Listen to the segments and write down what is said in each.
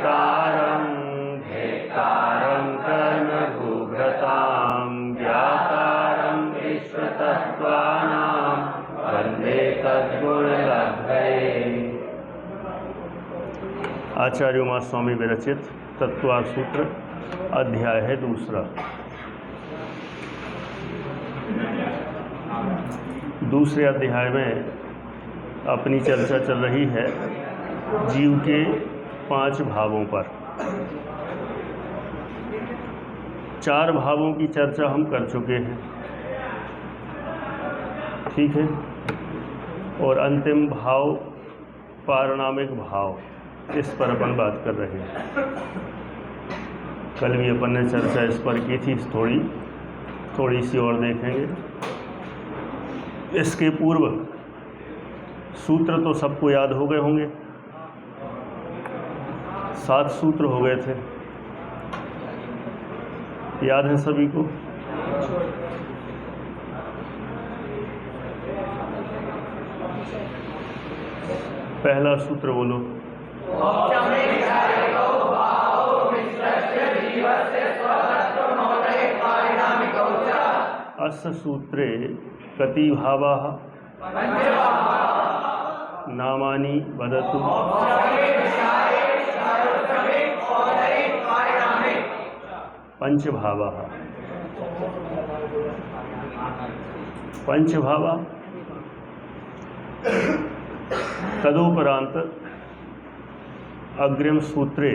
वेत्तारं भेत्तारं कर्मभूभृतां ज्ञातारं विश्वतत्त्वानां वन्दे तद्गुणलब्धये। आचार्य उमा स्वामी विरचित तत्वार सूत्र, अध्याय है दूसरा। दूसरे अध्याय में अपनी चर्चा चल रही है जीव के 5 भावों पर। 4 भावों की चर्चा हम कर चुके हैं, ठीक है। और अंतिम भाव पारणामिक भाव, इस पर अपन बात कर रहे हैं। कल भी अपन ने चर्चा इस पर की थी, थोड़ी सी और देखेंगे। इसके पूर्व सूत्र तो सबको याद हो गए होंगे, 7 सूत्र हो गए थे, याद है सभी को? पहला सूत्र बोलो। अस्य सूत्रे कति भावाः नामानि वदतु। पंचभावाः। पंचभावा तदुपरांत अग्रिम सूत्रे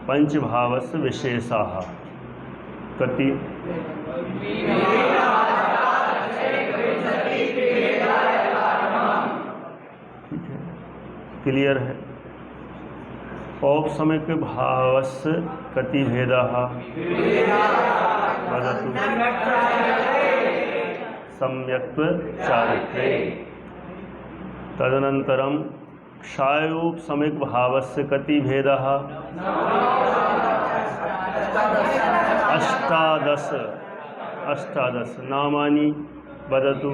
पंचभावस्य विशेषाः कति। ठीक है, क्लियर है। औपसमिक भावस्य कति भेदाः वदतु। सम्यक्त्व चारित्र्ये। तदनन्तरं क्षायोपसमिक भावस्य कति भेदाः। 18 नामानि वदतु।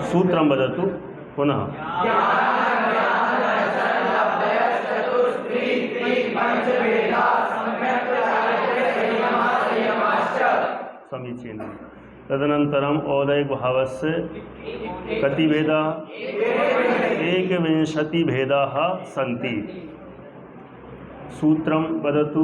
सूत्रं वदतु पुनः। समीचीनं। तदनन्तरम् औदैक भावस्य कति भेदाः। 21 भेदाः सन्ति। सूत्रं वदतु।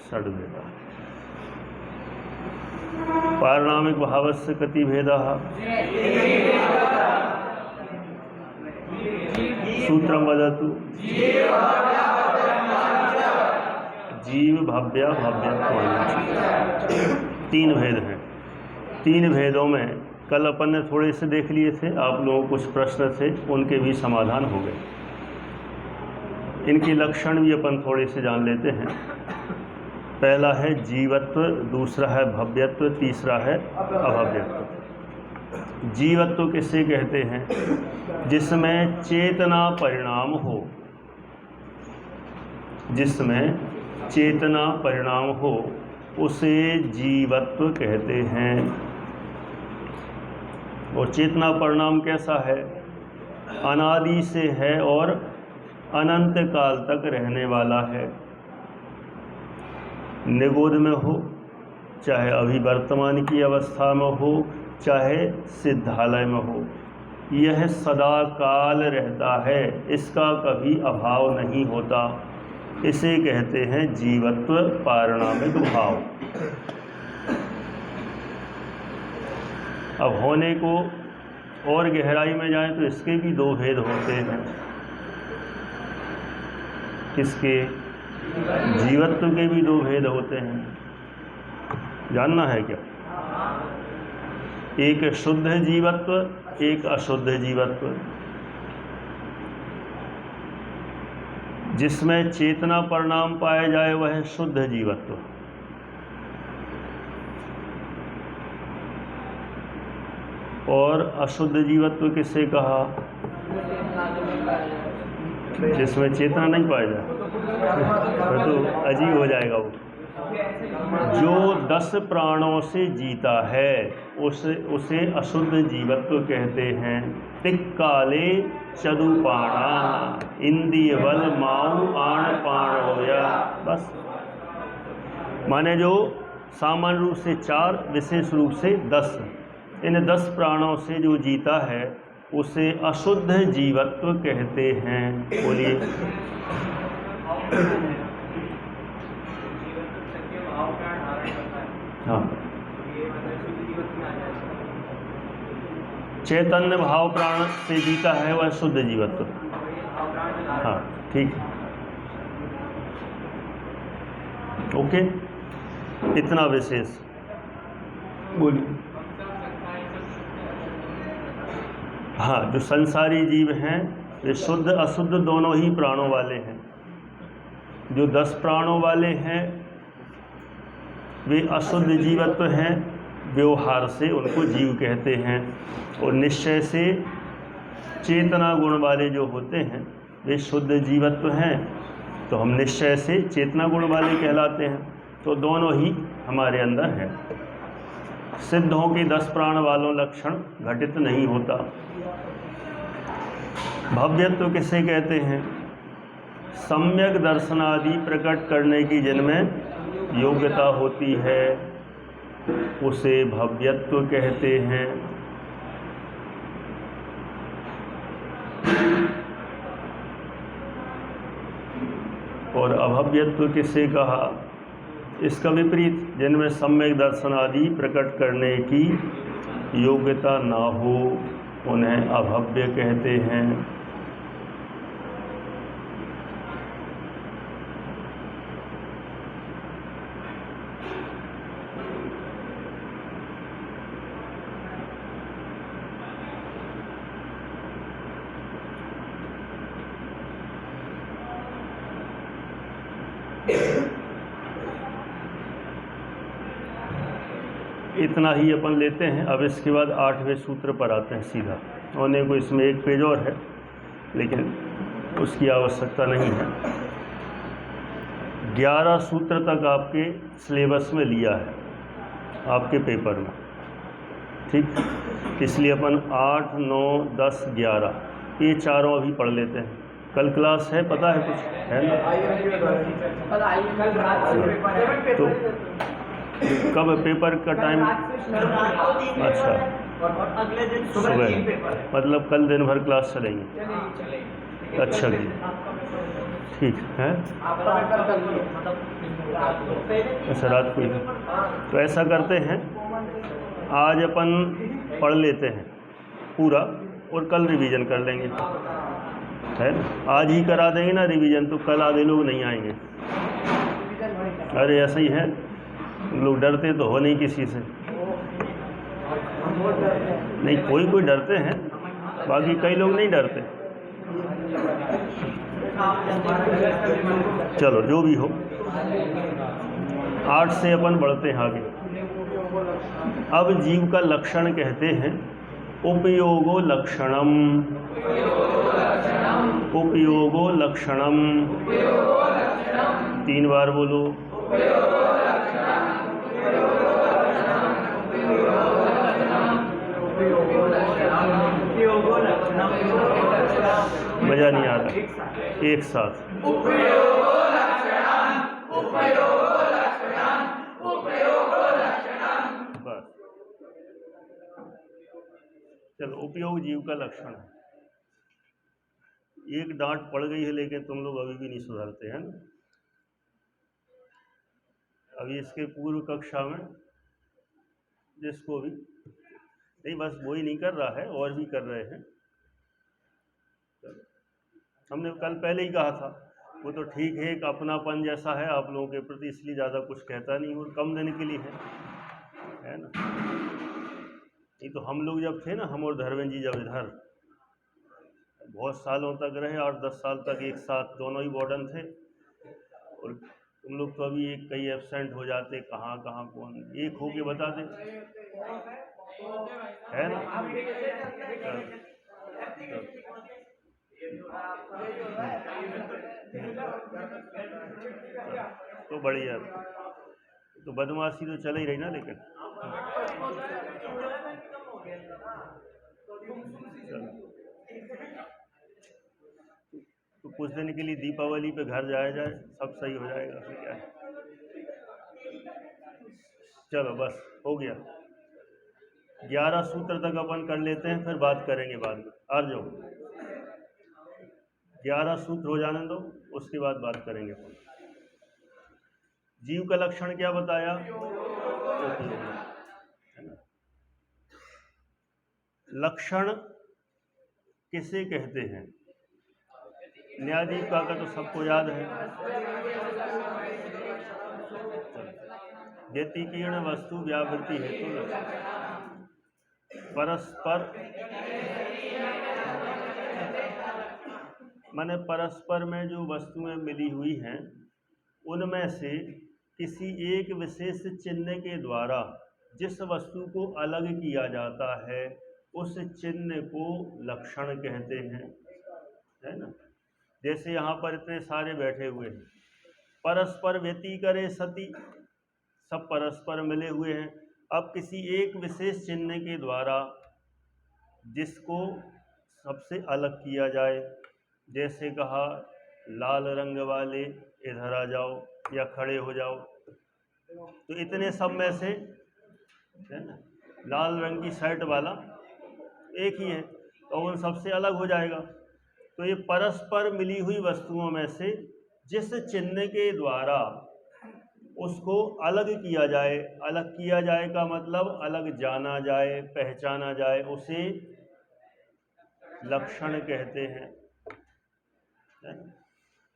षड्भेदा। पारणामिक भावस्य कति भेदाः। सूत्रं वदतु। जीव भव्या भव्यत्वानि। 3 भेद हैं। 3 भेदों में कल अपन ने थोड़े से देख लिए थे, आप लोगों को कुछ प्रश्न थे, उनके भी समाधान हो गए। इनके लक्षण भी अपन थोड़े से जान लेते हैं। पहला है जीवत्व, दूसरा है भव्यत्व, तीसरा है अभव्यत्व। जीवत्व किसे कहते हैं? जिसमें चेतना परिणाम हो, जिसमें चेतना परिणाम हो उसे जीवत्व कहते हैं। और चेतना परिणाम कैसा है? अनादि से है और अनंत काल तक रहने वाला है। निगोद में हो, चाहे अभी वर्तमान की अवस्था में हो, चाहे सिद्धालय में हो, यह सदा काल रहता है, इसका कभी अभाव नहीं होता। इसे कहते हैं जीवत्व पारणामिक भाव। अब होने को और गहराई में जाएं तो इसके भी 2 भेद होते हैं। किसके? जीवत्व के भी 2 भेद होते हैं। जानना है क्या? एक शुद्ध जीवत्व, एक अशुद्ध जीवत्व। जिसमें चेतना परिणाम पाया जाए वह शुद्ध जीवत्व। और अशुद्ध जीवत्व किसे कहा? जिसमें चेतना नहीं पाया जाए तो अजीब हो जाएगा वो। जो 10 प्राणों से जीता है उसे अशुद्ध जीवत्व कहते हैं। तिक काले चदुपाणा इंद्रिय बल माऊ आण पाण होया। बस माने जो सामान्य रूप से 4, विशेष रूप से 10, इन 10 प्राणों से जो जीता है उसे अशुद्ध जीवत्व कहते हैं। बोलिए। हाँ, चैतन्य भाव प्राण से जीता है वह शुद्ध जीवत्व। हाँ ठीक है, ओके, इतना विशेष। बोलिए। हाँ, जो संसारी जीव हैं वे शुद्ध अशुद्ध दोनों ही प्राणों वाले हैं। जो 10 प्राणों वाले हैं वे अशुद्ध जीवत्व हैं, व्यवहार से उनको जीव कहते हैं। और निश्चय से चेतना गुण वाले जो होते हैं वे शुद्ध जीवत्व हैं, तो हम निश्चय से चेतना गुण वाले कहलाते हैं। तो दोनों ही हमारे अंदर हैं। सिद्धों के 10 प्राण वालों लक्षण घटित नहीं होता। भव्यत्व किसे कहते हैं? सम्यक दर्शनादि प्रकट करने की जिनमें योग्यता होती है उसे भव्यत्व कहते हैं। और अभव्यत्व किसे कहा? इसका विपरीत, जिनमें सम्यक दर्शन आदि प्रकट करने की योग्यता ना हो उन्हें अभव्य कहते हैं। इतना ही अपन लेते हैं। अब इसके बाद 8वें सूत्र पर आते हैं सीधा। होने को इसमें एक पेज और है लेकिन उसकी आवश्यकता नहीं है। 11 सूत्र तक आपके सिलेबस में लिया है आपके पेपर में, ठीक। इसलिए अपन 8, 9, 10, 11 ये चारों अभी पढ़ लेते हैं। कल क्लास है, पता है कुछ है ना? तो कब पेपर का टाइम? अच्छा, सुबह, मतलब कल दिन भर क्लास चलेंगे। अच्छा जी, ठीक है। अच्छा, रात को ही। तो ऐसा करते हैं, आज अपन पढ़ लेते हैं पूरा और कल रिवीजन कर लेंगे, है ना? आज ही करा देंगे ना रिवीजन, तो कल आधे लोग नहीं आएंगे। अरे ऐसा ही है, लोग डरते तो हो नहीं किसी से। नहीं, कोई डरते हैं, बाकी कई लोग नहीं डरते। चलो जो भी हो, 8 से अपन बढ़ते हैं आगे। अब जीव का लक्षण कहते हैं उपयोगो लक्षणम। उपयोगो लक्षणम 3 बार बोलो। मजा नहीं आ रहा, एक साथ। बस, चलो, उपयोग जीव का लक्षण है। एक डांट पड़ गई है लेकिन तुम लोग अभी भी नहीं सुधरते हैं। अभी इसके पूर्व कक्षा में जिसको भी नहीं, बस वही नहीं कर रहा है और भी कर रहे हैं। हमने कल पहले ही कहा था, वो तो ठीक है, एक अपनापन जैसा है आप लोगों के प्रति, इसलिए ज़्यादा कुछ कहता नहीं, और कम दिन के लिए है ना? नहीं तो हम लोग जब थे ना, हम और धर्मेंद्र जी जब इधर बहुत सालों तक रहे, 8-10 साल तक एक साथ, दोनों ही वार्डन थे। और तुम लोग तो अभी एक कई एब्सेंट हो जाते, कहाँ कौन एक हो के बता दे, है ना? तो बढ़िया, तो बदमाशी तो चल ही रही ना, लेकिन चलो, तो कुछ दिन के लिए दीपावली पे घर जाया जाए, सब सही हो जाएगा, फिर क्या है। चलो बस हो गया, 11 सूत्र तक अपन कर लेते हैं, फिर बात करेंगे बाद में। आ जाओ, 11 सूत्र हो जाने दो, उसके बाद बात करेंगे अपन। जीव का लक्षण क्या बताया? उपयोगी। लक्षण किसे कहते हैं? न्यायाधीश का तो सबको याद है, व्यतिकीर्ण वस्तु व्यावृत्ति हेतु लक्षण। परस्पर माने परस्पर में जो वस्तुएं मिली हुई हैं, उनमें से किसी एक विशेष चिन्ह के द्वारा जिस वस्तु को अलग किया जाता है, उस चिन्ह को लक्षण कहते हैं, है ना। जैसे यहाँ पर इतने सारे बैठे हुए हैं, परस्पर व्यतिकरे सति, सब परस्पर मिले हुए हैं। अब किसी एक विशेष चिन्ह के द्वारा जिसको सबसे अलग किया जाए, जैसे कहा लाल रंग वाले इधर आ जाओ या खड़े हो जाओ, तो इतने सब में से, है ना, लाल रंग की शर्ट वाला एक ही है, तो उन सबसे अलग हो जाएगा। तो ये परस्पर मिली हुई वस्तुओं में से जिस चिन्ह के द्वारा उसको अलग किया जाए, अलग किया जाए का मतलब अलग जाना जाए, पहचाना जाए, उसे लक्षण कहते हैं।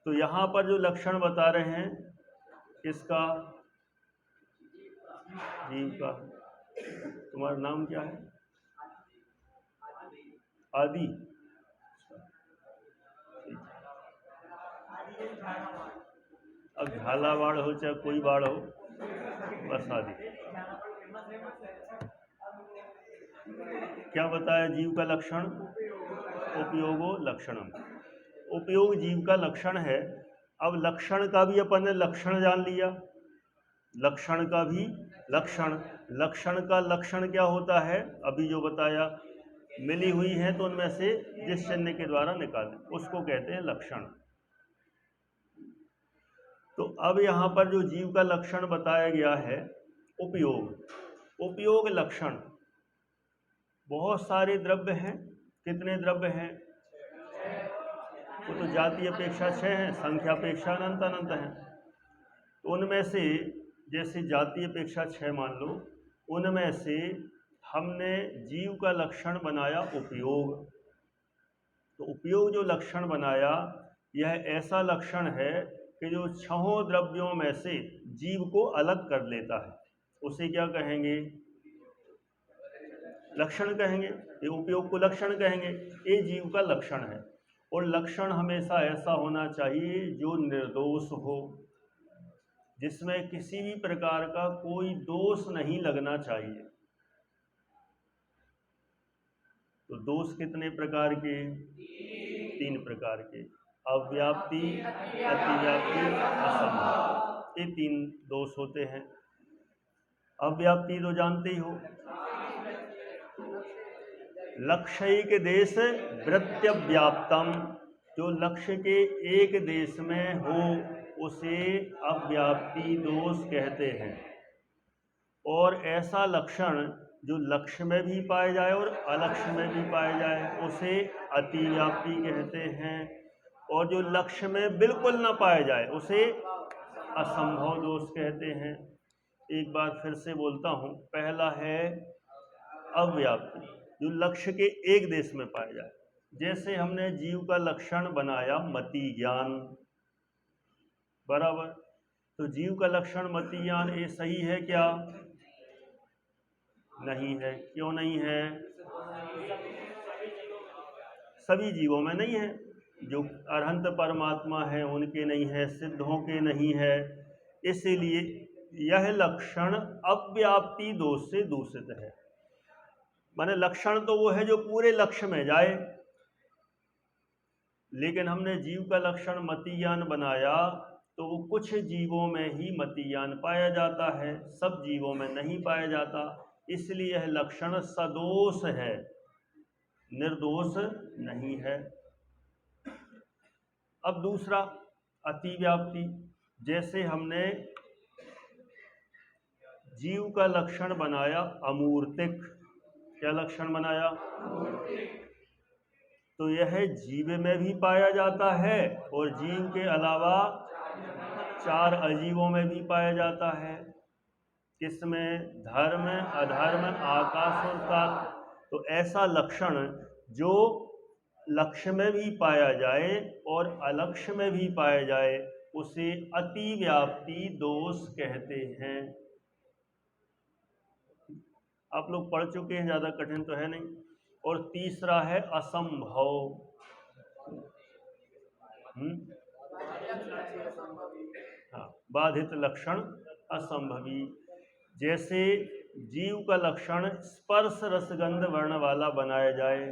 तो यहाँ पर जो लक्षण बता रहे हैं, किसका? जीव का। तुम्हारा नाम क्या है? आदि। अब झालावाड़ हो चाहे कोई बाढ़ हो, बस आदि। क्या बताया जीव का लक्षण? उपयोगो लक्षणम। उपयोग जीव का लक्षण है। अब लक्षण का भी अपन ने लक्षण जान लिया, लक्षण का भी लक्षण। लक्षण का लक्षण क्या होता है? अभी जो बताया, मिली हुई है तो उनमें से जिस चिन्ह के द्वारा निकालें, उसको कहते हैं लक्षण। तो अब यहाँ पर जो जीव का लक्षण बताया गया है, उपयोग। उपयोग लक्षण, बहुत सारे द्रव्य हैं। कितने द्रव्य हैं? वो तो जाति अपेक्षा 6 हैं, संख्या अपेक्षा अनंत अनंत हैं। तो उनमें से जैसे जाति अपेक्षा 6 मान लो, उनमें से हमने जीव का लक्षण बनाया उपयोग। तो उपयोग जो लक्षण बनाया, यह ऐसा लक्षण है कि जो 6 द्रव्यों में से जीव को अलग कर लेता है, उसे क्या कहेंगे? लक्षण कहेंगे। ये उपयोग को लक्षण कहेंगे। ये जीव का लक्षण है। और लक्षण हमेशा ऐसा होना चाहिए जो निर्दोष हो, जिसमें किसी भी प्रकार का कोई दोष नहीं लगना चाहिए। तो दोष कितने प्रकार के? 3 प्रकार के, अव्याप्ति, अतिव्याप्ति, असंभव। ये 3 दोष होते हैं। अव्याप्ति तो जानते ही हो, लक्ष्यिक देश वृत्त्यव्याप्तम, जो लक्ष्य के एक देश में हो उसे अव्याप्ति दोष कहते हैं। और ऐसा लक्षण जो लक्ष्य में भी पाया जाए और अलक्ष्य में भी पाया जाए, उसे अतिव्याप्ति कहते हैं। और जो लक्ष्य में बिल्कुल ना पाया जाए, उसे असंभव दोष कहते हैं। एक बार फिर से बोलता हूँ। पहला है अव्याप्ति, जो लक्ष्य के एक देश में पाया जाए। जैसे हमने जीव का लक्षण बनाया मति ज्ञान, बराबर। तो जीव का लक्षण मति ज्ञान, ये सही है क्या? नहीं है। क्यों नहीं है? सभी जीवों में नहीं है। जो अरहंत परमात्मा है उनके नहीं है, सिद्धों के नहीं है। इसीलिए यह लक्षण अव्याप्ति दोष से दूषित है। माने लक्षण तो वो है जो पूरे लक्ष्य में जाए, लेकिन हमने जीव का लक्षण मतीयान बनाया तो वो कुछ जीवों में ही मतीयान पाया जाता है, सब जीवों में नहीं पाया जाता, इसलिए यह लक्षण सदोष है, निर्दोष नहीं है। अब दूसरा अतिव्याप्ति, जैसे हमने जीव का लक्षण बनाया अमूर्तिक, क्या लक्षण बनाया? तो यह जीव में भी पाया जाता है और जीव के अलावा 4 अजीवों में भी पाया जाता है। किसमें? धर्म, अधर्म, आकाश और काल। तो ऐसा लक्षण जो लक्ष्य में भी पाया जाए और अलक्ष्य में भी पाया जाए उसे अतिव्याप्ति दोष कहते हैं। आप लोग पढ़ चुके हैं, ज़्यादा कठिन तो है नहीं। और तीसरा है असंभव। हाँ, बाधित लक्षण असंभवी। जैसे जीव का लक्षण स्पर्श रसगंध वर्ण वाला बनाया जाए,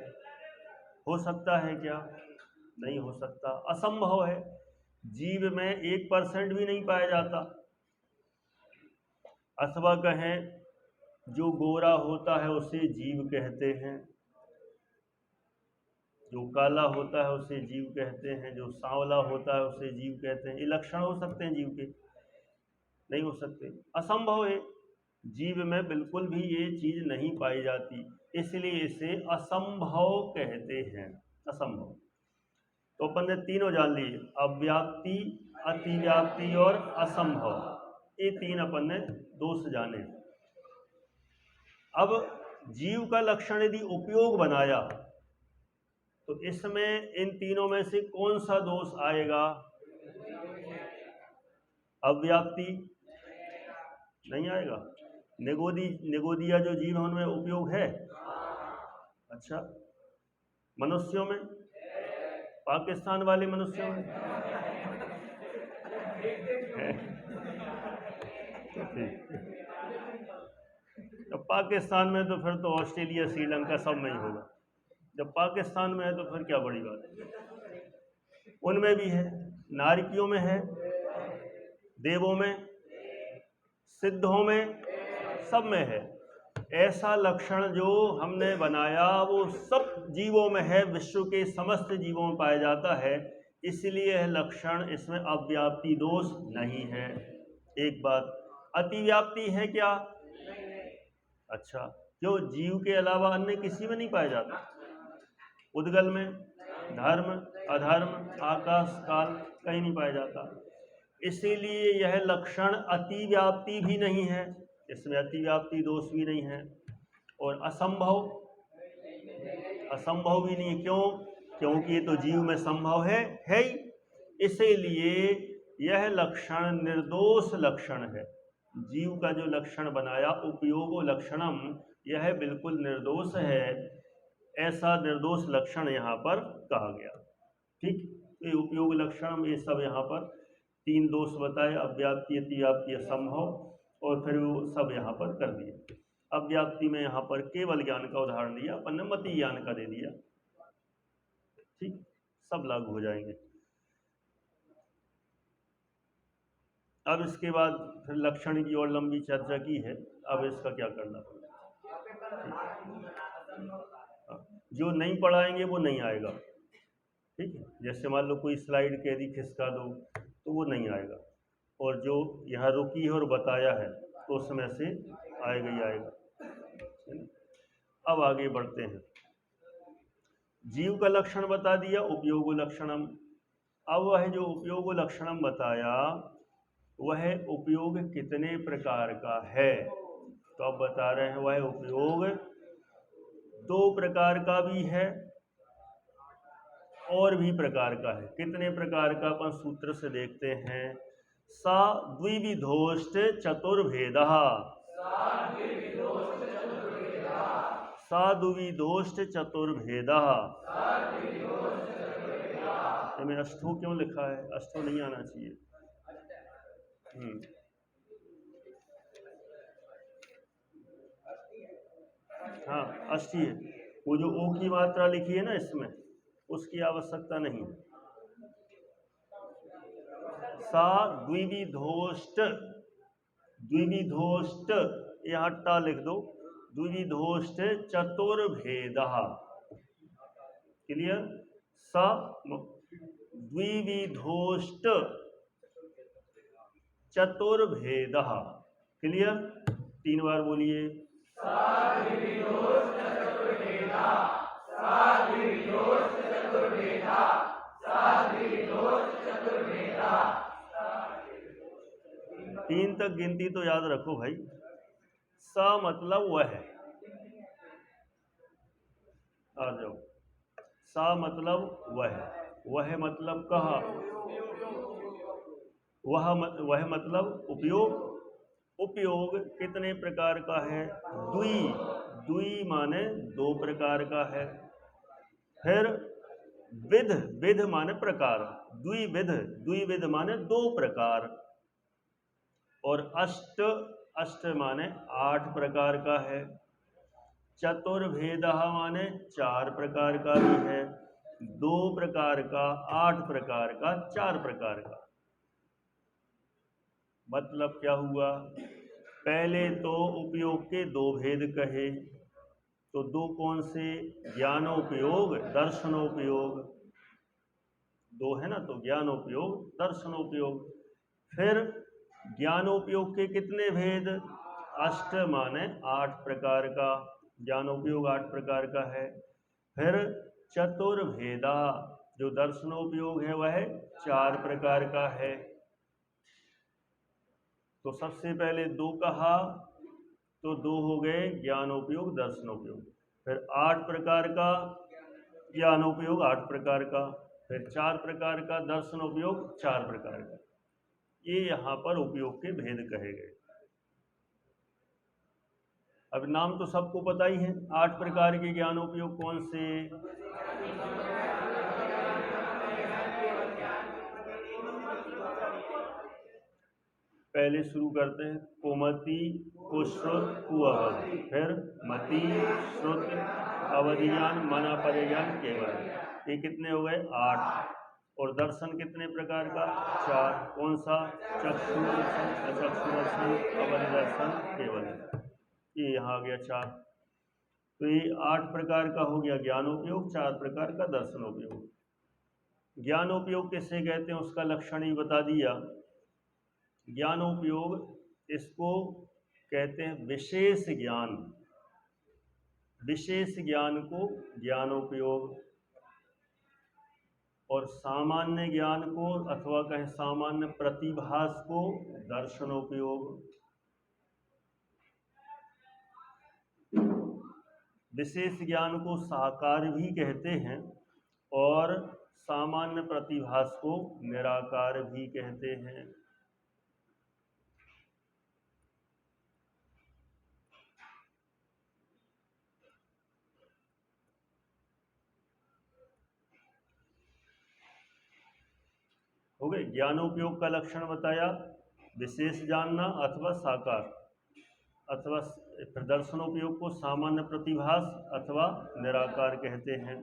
हो सकता है क्या? नहीं हो सकता, असंभव है। जीव में 1% भी नहीं पाया जाता। अथवा कहें जो गोरा होता है उसे जीव कहते हैं, जो काला होता है उसे जीव कहते हैं, जो सांवला होता है उसे जीव कहते हैं। ये लक्षण हो सकते हैं जीव के? नहीं हो सकते, असंभव है। जीव में बिल्कुल भी ये चीज नहीं पाई जाती, इसलिए इसे असंभव कहते हैं, असंभव। तो अपन ने तीनों जान लिए, अव्याप्ति, अतिव्याप्ति और असंभव। ये 3 अपन ने दोष जाने। अब जीव का लक्षण यदि उपयोग बनाया तो इसमें इन तीनों में से कौन सा दोष आएगा? अव्याप्ति नहीं आएगा। निगोदिया जो जीव है उनमें उपयोग है। अच्छा, मनुष्यों में, पाकिस्तान वाले मनुष्यों में जब पाकिस्तान में तो फिर तो ऑस्ट्रेलिया, श्रीलंका सब में ही होगा। जब पाकिस्तान में है तो फिर क्या बड़ी बात है। उनमें भी है, नारकियों में है, देवों में, सिद्धों में, सब में है। ऐसा लक्षण जो हमने बनाया वो सब जीवों में है, विश्व के समस्त जीवों में पाया जाता है, इसलिए यह लक्षण, इसमें अव्याप्ति दोष नहीं है। एक बात। अतिव्याप्ति है क्या? अच्छा, क्यों? जीव के अलावा अन्य किसी में नहीं पाया जाता। उद्गल में, धर्म, अधर्म, आकाश, काल, कहीं नहीं पाया जाता, इसीलिए यह लक्षण अतिव्याप्ति भी नहीं है, इसमें अतिव्याप्ति दोष भी नहीं है। और असंभव, असंभव भी नहीं। क्यों? क्योंकि ये तो जीव में संभव है ही, इसीलिए यह लक्षण निर्दोष लक्षण है। जीव का जो लक्षण बनाया उपयोगो लक्षणम, यह बिल्कुल निर्दोष है। ऐसा निर्दोष लक्षण यहाँ पर कहा गया। ठीक, ये उपयोग लक्षण, ये सब यहाँ पर 3 दोष बताए, अव्याप्ति, अतिव्याप्ति, असंभव, और फिर वो सब यहाँ पर कर दिए। अव्याप्ति में यहाँ पर केवल ज्ञान का उदाहरण दिया, अपन ने मति ज्ञान का दे दिया। ठीक, सब लागू हो जाएंगे। अब इसके बाद फिर लक्षण की और लंबी चर्चा की है, अब इसका क्या करना पड़ेगा। जो नहीं पढ़ाएंगे वो नहीं आएगा। ठीक है, जैसे मान लो कोई स्लाइड कह दी खिसका दो तो वो नहीं आएगा, और जो यहाँ रुकी है और बताया है तो उसमें से आएगा ही आएगा। अब आगे बढ़ते हैं। जीव का लक्षण बता दिया, उपयोग लक्षणम। अब वह जो उपयोग लक्षणम बताया वह उपयोग कितने प्रकार का है, तो अब बता रहे हैं वह उपयोग 2 प्रकार का भी है और भी प्रकार का है। कितने प्रकार का अपन सूत्र से देखते हैं। सा द्विविधोष्ट चतुर्भेदः, सा द्विविधोष्ट चतुर्भेदः। इसमें अष्टो क्यों लिखा है? अष्टो नहीं आना चाहिए। हाँ, अष्टी है। वो जो ओ की मात्रा लिखी है ना इसमें, उसकी आवश्यकता नहीं। सा द्विविधोष्ट, द्विविधोष्ट यहाँ टा लिख दो, द्विविधोष्ट चतुर्भेदः। क्लियर? सा द्विविधोष्ट चतुर्भेदः। क्लियर? 3 बार बोलिए। तीन तक गिनती तो याद रखो भाई। स मतलब वह, आ जाओ। सा मतलब वह मतलब कहा, वह मतलब उपयोग। उपयोग कितने प्रकार का है? द्वि, द्वि माने 2 प्रकार का है। फिर विध, विध माने प्रकार, द्विविध, द्विविध माने 2 प्रकार। और अष्ट, अष्ट माने 8 प्रकार का है। चतुर्भेदः माने 4 प्रकार का भी है। 2 प्रकार का, 8 प्रकार का, 4 प्रकार का। मतलब क्या हुआ? पहले तो उपयोग के 2 भेद कहे, तो 2 कौन से? ज्ञानोपयोग, दर्शनोपयोग। 2 है ना, तो ज्ञानोपयोग, दर्शनोपयोग। फिर ज्ञानोपयोग के कितने भेद? अष्ट माने 8 प्रकार का, ज्ञानोपयोग 8 प्रकार का है। फिर चतुर्भेदा, जो दर्शनोपयोग है वह 4 प्रकार का है। तो सबसे पहले 2 कहा, तो 2 हो गए ज्ञानोपयोग, दर्शनोपयोग। फिर 8 प्रकार का ज्ञानोपयोग, 8 प्रकार का। फिर 4 प्रकार का दर्शनोपयोग, 4 प्रकार का। ये यहाँ पर उपयोग के भेद कहे गए। अब नाम तो सबको पता ही है। 8 प्रकार के ज्ञानोपयोग कौन से? पहले शुरू करते हैं। कुमति, कुश्रुत, कुअवध। फिर मति, श्रुत, अवधियान, मना, परिज्ञान, केवल। ये कितने हो गए? 8। और दर्शन कितने प्रकार का? 4। कौन सा? चक्षु दर्शन, अचक्षु दर्शन, अवधि दर्शन, केवल। ये यहाँ आ गया 4। तो ये 8 प्रकार का हो गया ज्ञानोपयोग, 4 प्रकार का दर्शनोपयोग। ज्ञानोपयोग किसे कहते हैं उसका लक्षण ही बता दिया। ज्ञानोपयोग, इसको कहते हैं विशेष ज्ञान। विशेष ज्ञान को ज्ञानोपयोग, और सामान्य ज्ञान को अथवा कहें सामान्य प्रतिभास को दर्शनोपयोग। विशेष ज्ञान को साकार भी कहते हैं और सामान्य प्रतिभास को निराकार भी कहते हैं। हो गए। ज्ञानोपयोग का लक्षण बताया, विशेष जानना अथवा साकार, अथवा दर्शनोपयोग को सामान्य प्रतिभास अथवा निराकार कहते हैं।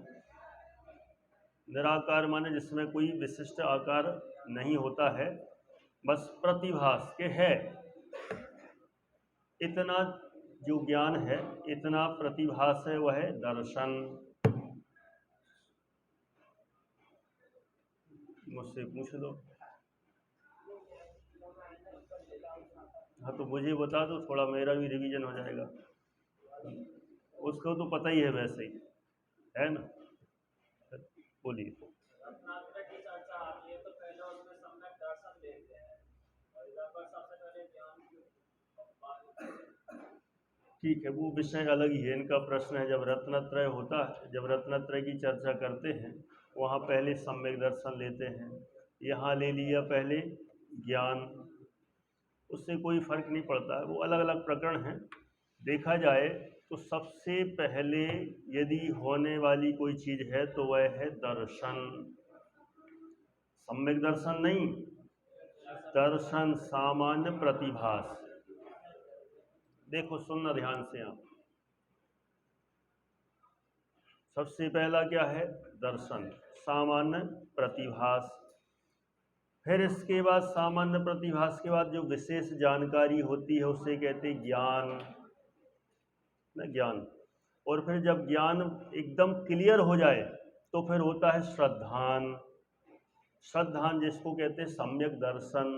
निराकार माने जिसमें कोई विशिष्ट आकार नहीं होता है, बस प्रतिभास के है, इतना जो ज्ञान है, इतना प्रतिभास है, वह है दर्शन। मुझसे पूछ लो। हाँ तो मुझे बता दो, थोड़ा मेरा भी रिवीजन हो जाएगा। उसको तो पता ही है वैसे ही, है ना? बोलिए। ठीक है, वो विषय अलग ही है, इनका प्रश्न है। जब रत्नत्रय होता है, जब रत्नत्रय की चर्चा करते हैं, वहाँ पहले सम्यक दर्शन लेते हैं। यहाँ ले लिया पहले ज्ञान, उससे कोई फर्क नहीं पड़ता है, वो अलग अलग प्रकरण हैं। देखा जाए तो सबसे पहले यदि होने वाली कोई चीज़ है तो वह है दर्शन। सम्यक दर्शन नहीं, दर्शन, सामान्य प्रतिभास। देखो सुनना ध्यान से आप। सबसे पहला क्या है? दर्शन, सामान्य प्रतिभास। फिर इसके बाद सामान्य प्रतिभास के बाद जो विशेष जानकारी होती है उसे कहते हैं ज्ञान, ना ज्ञान। और फिर जब ज्ञान एकदम क्लियर हो जाए तो फिर होता है श्रद्धान, श्रद्धान जिसको कहते हैं सम्यक दर्शन।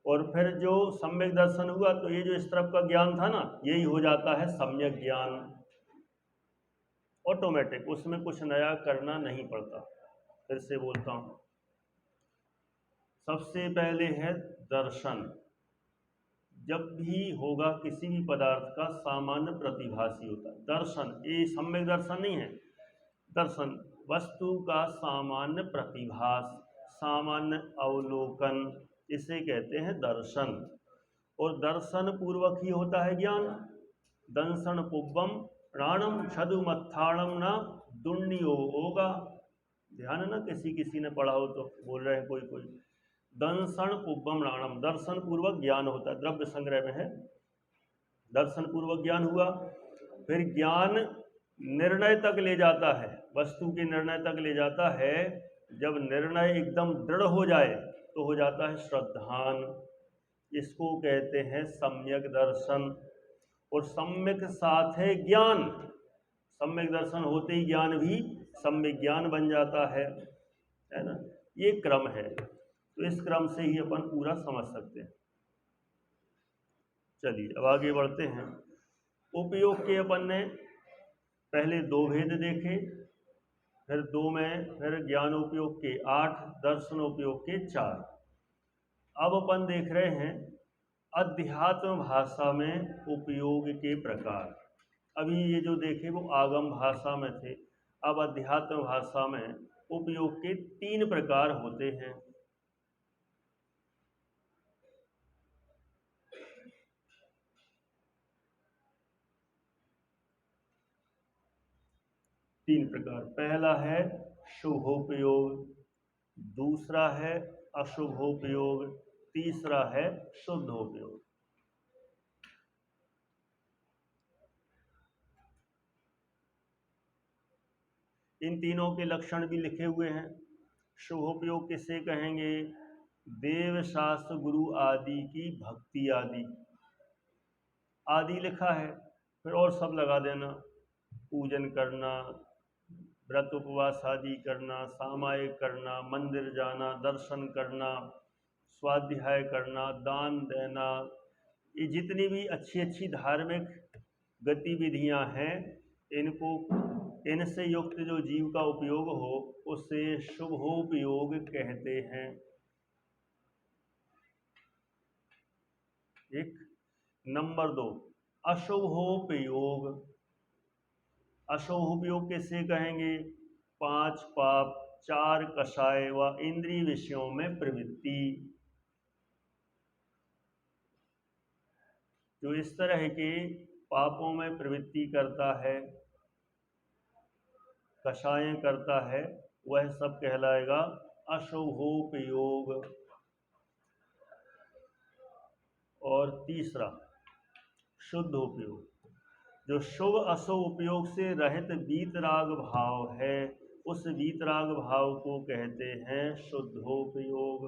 और फिर जो सम्यक दर्शन हुआ तो ये जो इस तरफ का ज्ञान था ना, यही हो जाता है सम्यक ज्ञान, ऑटोमेटिक, उसमें कुछ नया करना नहीं पड़ता। फिर से बोलता हूं, सबसे पहले है दर्शन। जब भी होगा किसी भी पदार्थ का सामान्य प्रतिभासी होता है। दर्शन, ये सम्यक दर्शन नहीं है, दर्शन वस्तु का सामान्य प्रतिभास, सामान्य अवलोकन, इसे कहते हैं दर्शन। और दर्शन पूर्वक ही होता है ज्ञान। दंसन पुब्बम प्राणम छदुमत्थाणम न दुण्यो होगा। ध्यान है ना, किसी किसी ने पढ़ा हो तो बोल रहे हैं कोई कोई। दंसन पुब्बम राणम, दर्शन पूर्वक ज्ञान होता है, द्रव्य संग्रह में है। दर्शन पूर्वक ज्ञान हुआ, फिर ज्ञान निर्णय तक ले जाता है, वस्तु के निर्णय तक ले जाता है। जब निर्णय एकदम दृढ़ हो जाए तो हो जाता है श्रद्धान, इसको कहते हैं सम्यक दर्शन। और सम्यक साथ है ज्ञान, सम्यक दर्शन होते ही ज्ञान भी सम्यक ज्ञान बन जाता है ना। ये क्रम है, तो इस क्रम से ही अपन पूरा समझ सकते हैं। चलिए अब आगे बढ़ते हैं। उपयोग के अपन ने पहले 2 भेद देखे, फिर 2 में फिर ज्ञानोपयोग के 8, दर्शनोपयोग के 4। अब अपन देख रहे हैं अध्यात्म भाषा में उपयोग के प्रकार। अभी ये जो देखे वो आगम भाषा में थे, अब अध्यात्म भाषा में उपयोग के 3 प्रकार होते हैं। तीन प्रकार, पहला है शुभोपयोग, दूसरा है अशुभोपयोग, तीसरा है शुद्धोपयोग। इन तीनों के लक्षण भी लिखे हुए हैं। शुभोपयोग किसे कहेंगे? देव शास्त्र गुरु आदि की भक्ति आदि, आदि लिखा है, फिर और सब लगा देना, पूजन करना, व्रत उपवास आदि करना, सामायिक करना, मंदिर जाना, दर्शन करना, स्वाध्याय करना, दान देना, ये जितनी भी अच्छी अच्छी धार्मिक गतिविधियां हैं, इनको इनसे युक्त जो जीव का उपयोग हो उसे शुभोपयोग कहते हैं। एक नंबर 2 अशुभोपयोग। अशुभोपयोग किसे कहेंगे? 5 पाप, 4 कषाय व इंद्रिय विषयों में प्रवृत्ति। जो इस तरह के पापों में प्रवृत्ति करता है, कषाय करता है, वह सब कहलाएगा अशुभोपयोग। और तीसरा शुद्धोपयोग, जो शुभ अशुभ उपयोग से रहित वीतराग भाव है, उस वीतराग भाव को कहते हैं शुद्धोपयोग।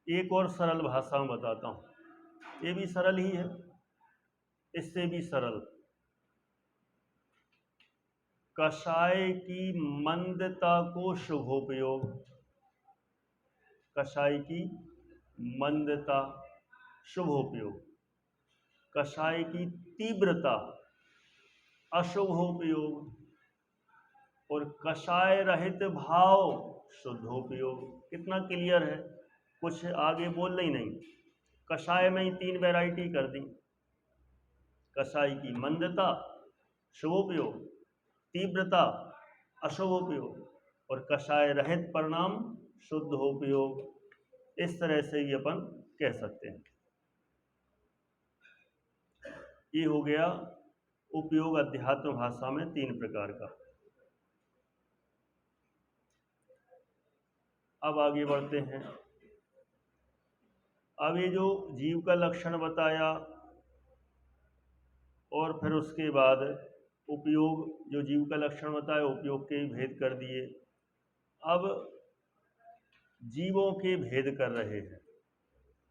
एक और सरल भाषा में बताता हूं, ये भी सरल ही है, इससे भी सरल। कषाय की मंदता को शुभोपयोग, कषाय की मंदता शुभोपयोग, कषाय की तीव्रता अशुभोपयोग, और कषाय रहित भाव शुद्धोपयोग। कितना क्लियर है, कुछ आगे बोलना ही नहीं। कषाय में ही 3 वैरायटी कर दी, कषाय की मंदता शुभोपयोग, तीव्रता अशुभोपयोग, और कषाय रहित परिणाम शुद्धोपयोग। इस तरह से ही अपन कह सकते हैं। ये हो गया उपयोग अध्यात्म भाषा में 3 प्रकार का। अब आगे बढ़ते हैं। अब ये जो जीव का लक्षण बताया, और फिर उसके बाद उपयोग, जो जीव का लक्षण बताया उपयोग के भेद कर दिए। अब जीवों के भेद कर रहे हैं।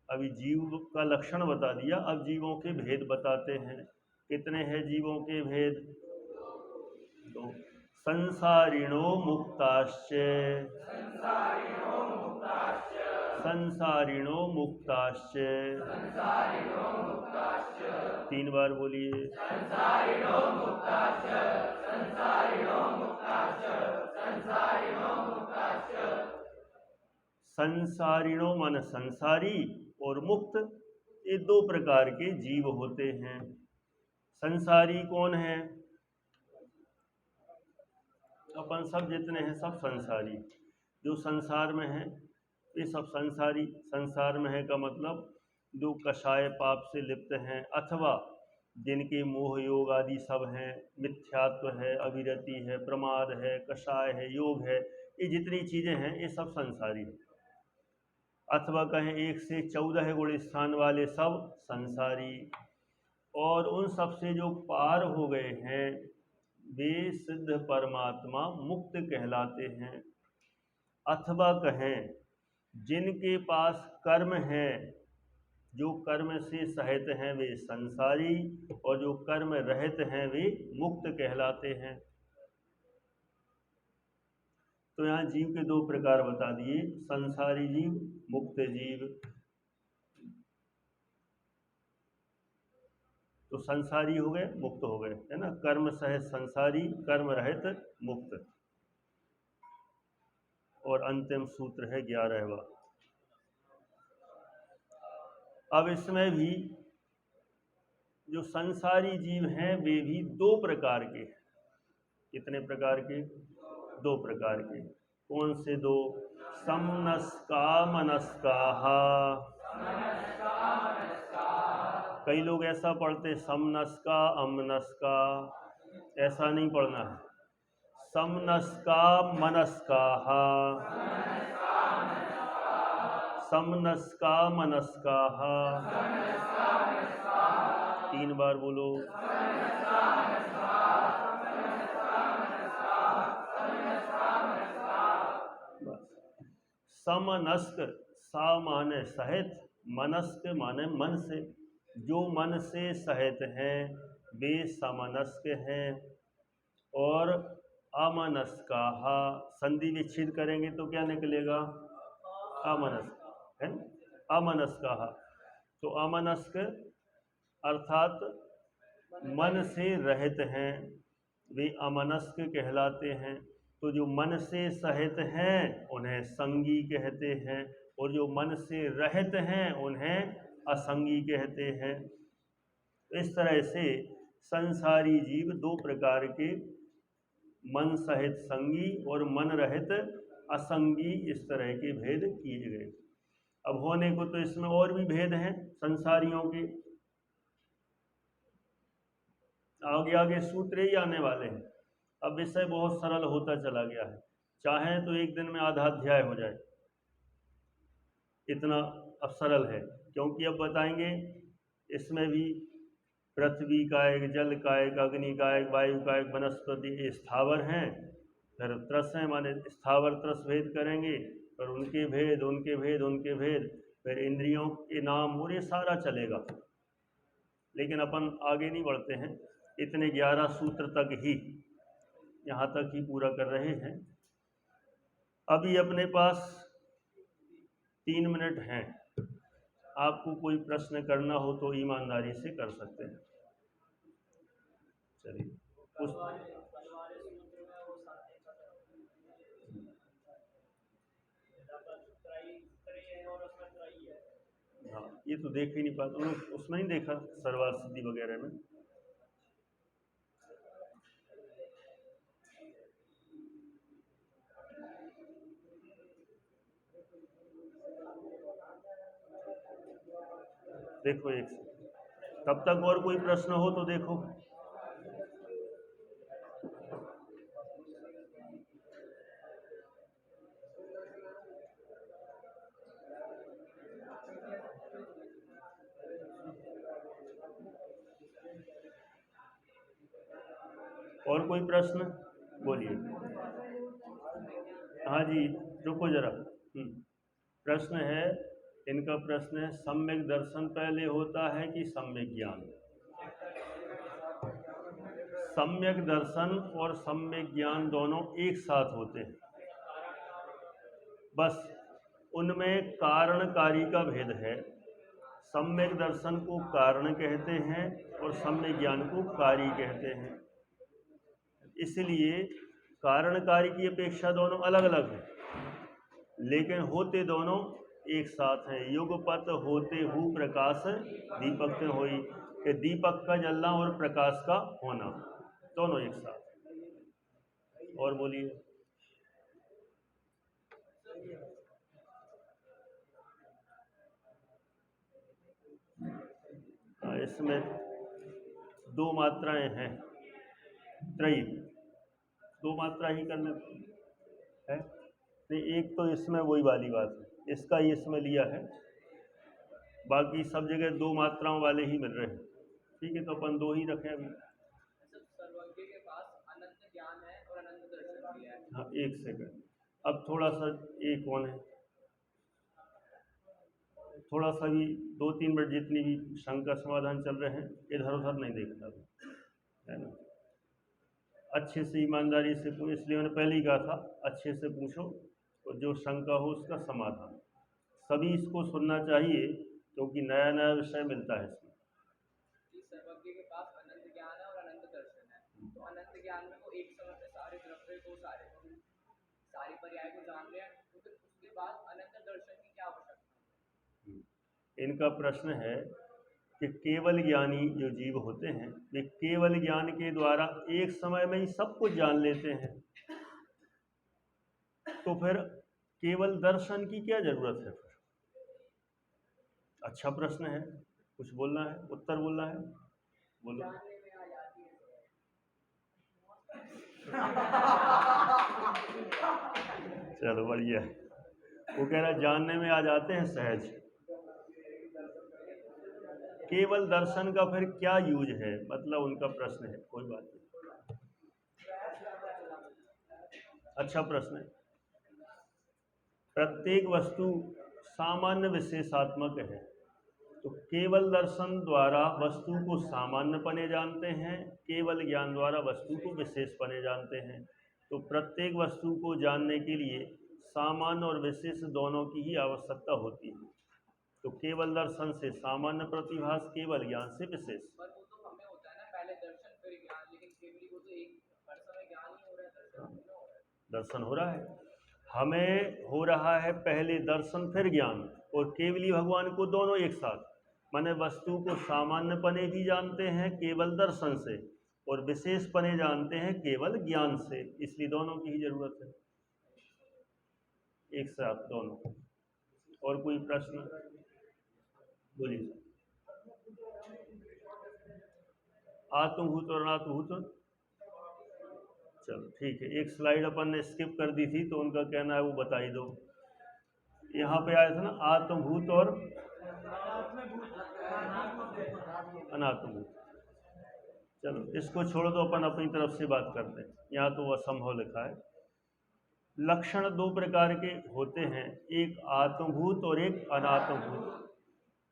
अभी जीव का लक्षण बता दिया, अब जीवों के भेद बताते हैं। कितने हैं जीवों के भेद? तो संसारिणो मुक्ताश्च, संसारिणो मुक्ताश्च, 3 बार बोलिए। संसारिणो मन संसारी, और मुक्त, ये 2 प्रकार के जीव होते हैं। संसारी कौन है? अपन सब जितने हैं सब संसारी, जो संसार में हैं ये सब संसारी। संसार में है का मतलब जो कषाय पाप से लिप्त हैं, अथवा जिनके मोह योग आदि सब हैं, मिथ्यात्व है, अविरति है, प्रमाद है, कषाय है, योग है, ये जितनी चीज़ें हैं ये सब संसारी हैं। अथवा कहें 1 से 14 गुण स्थान वाले सब संसारी। और उन सब से जो पार हो गए हैं वे सिद्ध परमात्मा मुक्त कहलाते हैं। अथवा कहें जिनके पास कर्म है, जो कर्म से सहित हैं वे संसारी, और जो कर्म रहित हैं वे मुक्त कहलाते हैं। तो यहाँ जीव के 2 प्रकार बता दिए, संसारी जीव, मुक्त जीव। तो संसारी हो गए, मुक्त हो गए, है ना। कर्म सहित संसारी, कर्म रहित मुक्त। और अंतिम सूत्र है 11वां। अब इसमें भी जो संसारी जीव हैं वे भी 2 प्रकार के हैं। कितने प्रकार के? 2 प्रकार के। कौन से 2? समनस्का मनस्काः। कई लोग ऐसा पढ़ते समनस्का अमनस्का, ऐसा नहीं पढ़ना है। समनस्का मनस्काः, समनस्का मनस्काः। 3 बार बोलो। समनस्क, सा माने सहित, मनस्क माने मन से। जो मन से सहित हैं वे समनस्क हैं। और अमनस्काः, संधि विच्छेद करेंगे तो क्या निकलेगा? अमनस्क है, अमनस्काः। तो अमनस्क अर्थात मन से रहित हैं, वे अमनस्क कहलाते हैं। तो जो मन से सहित हैं उन्हें संगी कहते हैं, और जो मन से रहित हैं उन्हें असंगी कहते हैं। इस तरह से संसारी जीव 2 प्रकार के, मन सहित संगी और मन रहित असंगी, इस तरह के भेद किए गए। अब होने को तो इसमें और भी भेद हैं संसारियों के, आगे आगे सूत्र ही आने वाले हैं। अब विषय बहुत सरल होता चला गया है, चाहें तो एक दिन में आधा अध्याय हो जाए, इतना अब सरल है। क्योंकि अब बताएंगे इसमें भी पृथ्वी का एक, जल का एक, अग्नि का एक, वायु का एक, वनस्पति स्थावर हैं। फिर त्रस हैं माने स्थावर त्रस भेद करेंगे, फिर उनके भेद, उनके भेद, उनके भेद, फिर इंद्रियों के नाम, और ये सारा चलेगा। लेकिन अपन आगे नहीं बढ़ते हैं, इतने 11 सूत्र तक ही, यहाँ तक ही पूरा कर रहे हैं। अभी अपने पास 3 मिनट हैं। आपको कोई प्रश्न करना हो तो ईमानदारी से कर सकते हैं। चलिए उस हाँ, ये तो देख ही नहीं पाते, उसमें नहीं देखा सर्वार सिद्धि वगैरह में। देखो एक से, तब तक और कोई प्रश्न हो तो देखो। और कोई प्रश्न? बोलिए। हाँ जी, रुको जरा। प्रश्न है, इनका प्रश्न है, सम्यक दर्शन पहले होता है कि सम्यक ज्ञान? सम्यक दर्शन और सम्यक ज्ञान दोनों एक साथ होते हैं, बस उनमें कारणकारी का भेद है। सम्यक दर्शन को कारण कहते हैं और सम्यक ज्ञान को कारी कहते हैं। इसलिए कारणकारी की अपेक्षा दोनों अलग अलग हैं, लेकिन होते दोनों एक साथ हैं। युगपत होते हु प्रकाश दीपक में होई, कि दीपक का जलना और प्रकाश का होना दोनों एक साथ। और बोलिए। इसमें दो मात्राएं हैं, त्रयी, दो मात्रा ही करने है नहीं। एक तो इसमें वही वाली बात है, इसका ही इसमें लिया है, बाकी सब जगह दो मात्राओं वाले ही मिल रहे हैं। ठीक है, तो अपन दो ही रखें अभी। सर्वज्ञ के पास अनंत ज्ञान है और अनंत दर्शन भी है। हाँ, एक सेकंड, अब थोड़ा सा एक कौन है, थोड़ा सा भी 2-3 मिनट जितनी भी शंका समाधान चल रहे हैं इधर उधर नहीं देखना है ना। अच्छे से ईमानदारी से पूछ, इसलिए मैंने पहले ही कहा था अच्छे से पूछो और जो शंका हो उसका समाधान। सभी इसको सुनना चाहिए क्योंकि नया नया विषय मिलता है इसमें। सर्वज्ञ के पास अनंत ज्ञान है और अनंत दर्शन है, तो अनंत ज्ञान में वो एक समय पे सारे द्रव्य को सारी पर्याय को जान रहे हैं, तो फिर उसके बाद अनंत दर्शन की क्या आवश्यकता? इनका प्रश्न है कि केवल ज्ञानी जो जीव होते हैं वे केवल ज्ञान के द्वारा एक समय में ही सब कुछ जान लेते हैं, तो फिर केवल दर्शन की क्या जरूरत है फिर? अच्छा प्रश्न है, कुछ बोलना है, उत्तर बोलना है, बोलो। चलो बढ़िया है, वो कह रहा है जानने में आ जाते हैं सहज। केवल दर्शन का फिर क्या यूज है, मतलब उनका प्रश्न है, कोई बात नहीं, अच्छा प्रश्न है। प्रत्येक वस्तु सामान्य विशेषात्मक है, तो केवल दर्शन द्वारा वस्तु को सामान्यपने जानते हैं, केवल ज्ञान द्वारा वस्तु को विशेषपने जानते हैं। तो प्रत्येक वस्तु को जानने के लिए सामान्य और विशेष दोनों की ही आवश्यकता होती है। तो केवल दर्शन से सामान्य प्रतिभास, केवल ज्ञान से विशेष। पर वो तो हमें होता है ना, पहले दर्शन फिर ज्ञान, लेकिन केवली को तो एक हर समय ज्ञान ही हो रहा है, दर्शन हो रहा है, हमें हो रहा है पहले दर्शन फिर ज्ञान, और केवली भगवान को दोनों एक साथ। माने वस्तु को सामान्यपने भी जानते हैं केवल दर्शन से और विशेषपने जानते हैं केवल ज्ञान से, इसलिए दोनों की ही जरूरत है, एक साथ दोनों। और कोई प्रश्न? बोलिए। आत्मभूत और अनात्मभूत, चलो ठीक है, एक स्लाइड अपन ने स्किप कर दी थी तो उनका कहना है वो बता ही दो। यहाँ पे आया था ना आत्मभूत और अनात्मभूत। चलो इसको छोड़ो तो अपन अपनी तरफ से बात करते हैं, यहाँ तो असंभव लिखा है। लक्षण दो प्रकार के होते हैं, एक आत्मभूत और एक अनात्मभूत।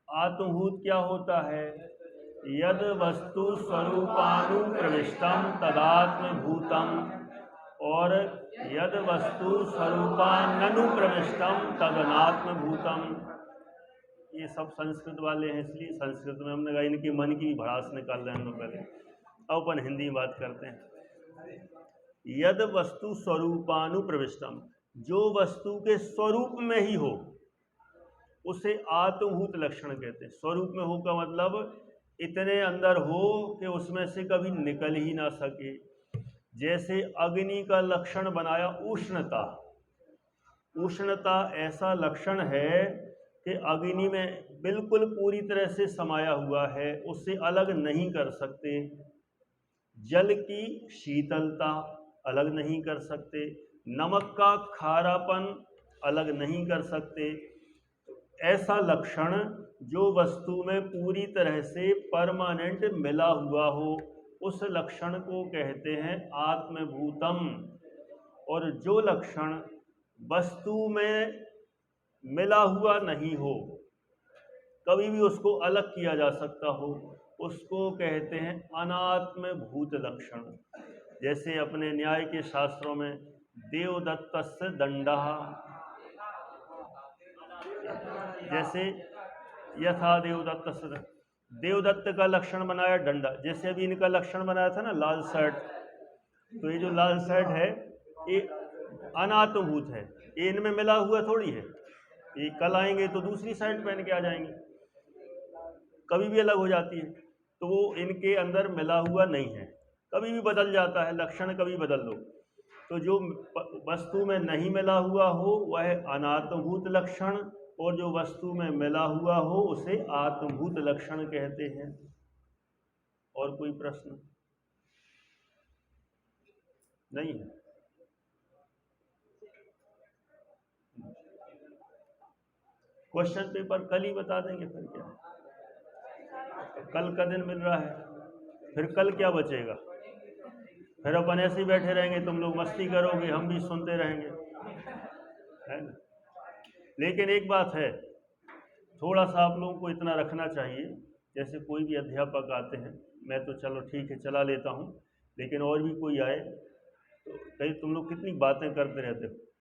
आत्मभूत क्या होता है? यद वस्तु स्वरूपानुप्रविष्टम तदात्मभूतम, और यद वस्तु स्वरूपानुप्रविष्टम तदनात्मभूतम। ये सब संस्कृत वाले हैं, इसलिए संस्कृत में हमने कहा इनकी मन की भड़ास निकाल रहे हैं पहले। अब अपन हिंदी में बात करते हैं। यद वस्तु स्वरूपानुप्रविष्टम, जो वस्तु के स्वरूप में ही हो उसे आत्मभूत लक्षण कहते हैं। स्वरूप में हो का मतलब इतने अंदर हो कि उसमें से कभी निकल ही ना सके। जैसे अग्नि का लक्षण बनाया उष्णता, उष्णता ऐसा लक्षण है कि अग्नि में बिल्कुल पूरी तरह से समाया हुआ है, उससे अलग नहीं कर सकते। जल की शीतलता अलग नहीं कर सकते, नमक का खारापन अलग नहीं कर सकते। ऐसा लक्षण जो वस्तु में पूरी तरह से परमानेंट मिला हुआ हो उस लक्षण को कहते हैं आत्मभूतम। और जो लक्षण वस्तु में मिला हुआ नहीं हो, कभी भी उसको अलग किया जा सकता हो, उसको कहते हैं अनात्मभूत लक्षण। जैसे अपने न्याय के शास्त्रों में देवदत्तस्य दंडः, जैसे यथा देवदत्तस्य, देवदत्त का लक्षण बनाया डंडा। जैसे अभी इनका लक्षण बनाया था ना लाल शर्ट, तो ये जो लाल शर्ट है ये अनात्मभूत है, ये इनमें मिला हुआ थोड़ी है। ये कल आएंगे तो दूसरी शर्ट पहन के आ जाएंगे, कभी भी अलग हो जाती है, तो वो इनके अंदर मिला हुआ नहीं है, कभी भी बदल जाता है लक्षण, कभी बदल लो। तो जो वस्तु में नहीं मिला हुआ हो वह अनात्मभूत लक्षण, और जो वस्तु में मिला हुआ हो उसे आत्मभूत लक्षण कहते हैं। और कोई प्रश्न नहीं है? क्वेश्चन पेपर कल ही बता देंगे, फिर क्या, कल का दिन मिल रहा है, फिर कल क्या बचेगा? फिर अपन ऐसे ही बैठे रहेंगे, तुम लोग मस्ती करोगे, हम भी सुनते रहेंगे, है ना। लेकिन एक बात है, थोड़ा सा आप लोगों को इतना रखना चाहिए, जैसे कोई भी अध्यापक आते हैं, मैं तो चलो ठीक है चला लेता हूँ, लेकिन और भी कोई आए तो कहीं तुम लोग कितनी बातें करते रहते हो।